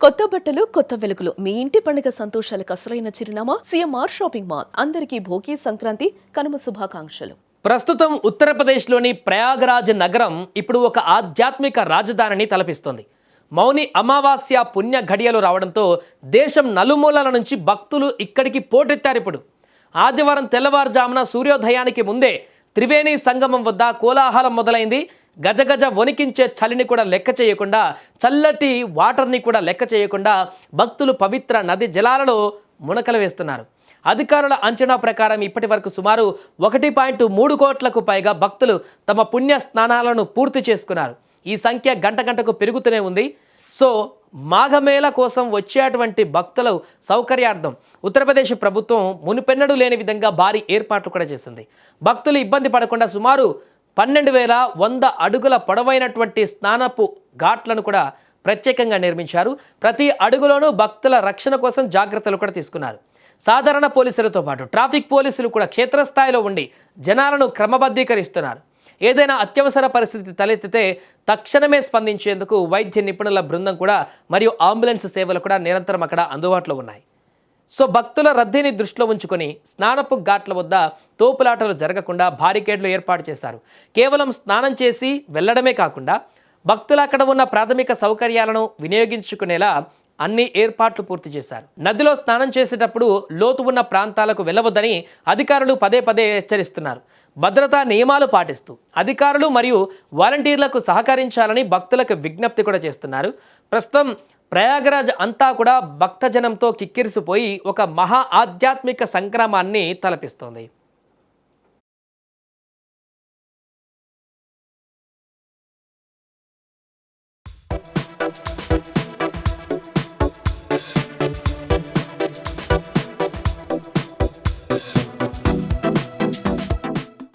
కొత్త బట్టలు కొత్త వెలుగులు మీ ఇంటి పండుగ సంతోషాలకు అసలైన చిరునామా సిఎంఆర్ షాపింగ్ మాల్. అందరికీ భోగి సంక్రాంతి కనుమ శుభాకాంక్షలు. ప్రస్తుతం ఉత్తరప్రదేశ్లోని ప్రయాగరాజ్ నగరం ఇప్పుడు ఒక ఆధ్యాత్మిక రాజధానిని తలపిస్తోంది. మౌని అమావాస్య పుణ్య ఘడియలు రావడంతో దేశం నలుమూలల నుంచి భక్తులు ఇక్కడికి పోటెత్తారు. ఇప్పుడు ఆదివారం తెల్లవారుజామున సూర్యోదయానికి ముందే త్రివేణి సంగమం వద్ద కోలాహలం మొదలైంది. గజగజ వణికించే చలిని కూడా లెక్క చేయకుండా, చల్లటి వాటర్ని కూడా లెక్క చేయకుండా భక్తులు పవిత్ర నది జలాలలో మునకలు వేస్తున్నారు. అధికారుల అంచనా ప్రకారం ఇప్పటి వరకు సుమారు 1.3 కోట్లకు పైగా భక్తులు తమ పుణ్య స్నానాలను పూర్తి చేసుకున్నారు. ఈ సంఖ్య గంట గంటకు పెరుగుతూనే ఉంది. సో మాఘమేళ కోసం వచ్చేటువంటి భక్తుల సౌకర్యార్థం ఉత్తరప్రదేశ్ ప్రభుత్వం మునుపెన్నడూ లేని విధంగా భారీ ఏర్పాట్లు కూడా చేసింది. భక్తులు ఇబ్బంది పడకుండా సుమారు 12,100 అడుగుల పొడవైనటువంటి స్నానపు ఘాట్లను కూడా ప్రత్యేకంగా నిర్మించారు. ప్రతి అడుగులోనూ భక్తుల రక్షణ కోసం జాగ్రత్తలు కూడా తీసుకున్నారు. సాధారణ పోలీసులతో పాటు ట్రాఫిక్ పోలీసులు కూడా క్షేత్రస్థాయిలో ఉండి జనాలను క్రమబద్ధీకరిస్తున్నారు. ఏదైనా అత్యవసర పరిస్థితి తలెత్తితే తక్షణమే స్పందించేందుకు వైద్య నిపుణుల బృందం కూడా మరియు అంబులెన్స్ సేవలు కూడా నిరంతరం అక్కడ అందుబాటులో ఉన్నాయి. సో భక్తుల రద్దీని దృష్టిలో ఉంచుకొని స్నానపు ఘాట్ల వద్ద తోపులాటలు జరగకుండా బారికేడ్లు ఏర్పాటు చేశారు. కేవలం స్నానం చేసి వెళ్లడమే కాకుండా భక్తులు అక్కడ ఉన్న ప్రాథమిక సౌకర్యాలను వినియోగించుకునేలా అన్ని ఏర్పాట్లు పూర్తి చేశారు. నదిలో స్నానం చేసేటప్పుడు లోతు ఉన్న ప్రాంతాలకు వెళ్ళవద్దని అధికారులు పదే పదే హెచ్చరిస్తున్నారు. భద్రతా నియమాలు పాటిస్తూ అధికారులు మరియు వాలంటీర్లకు సహకరించాలని భక్తులకు విజ్ఞప్తి కూడా చేస్తున్నారు. ప్రస్తుతం ప్రయాగరాజ్ అంతా కూడా భక్తజనంతో కిక్కిరిసిపోయి ఒక మహా ఆధ్యాత్మిక సంక్రమాన్ని తలపిస్తోంది.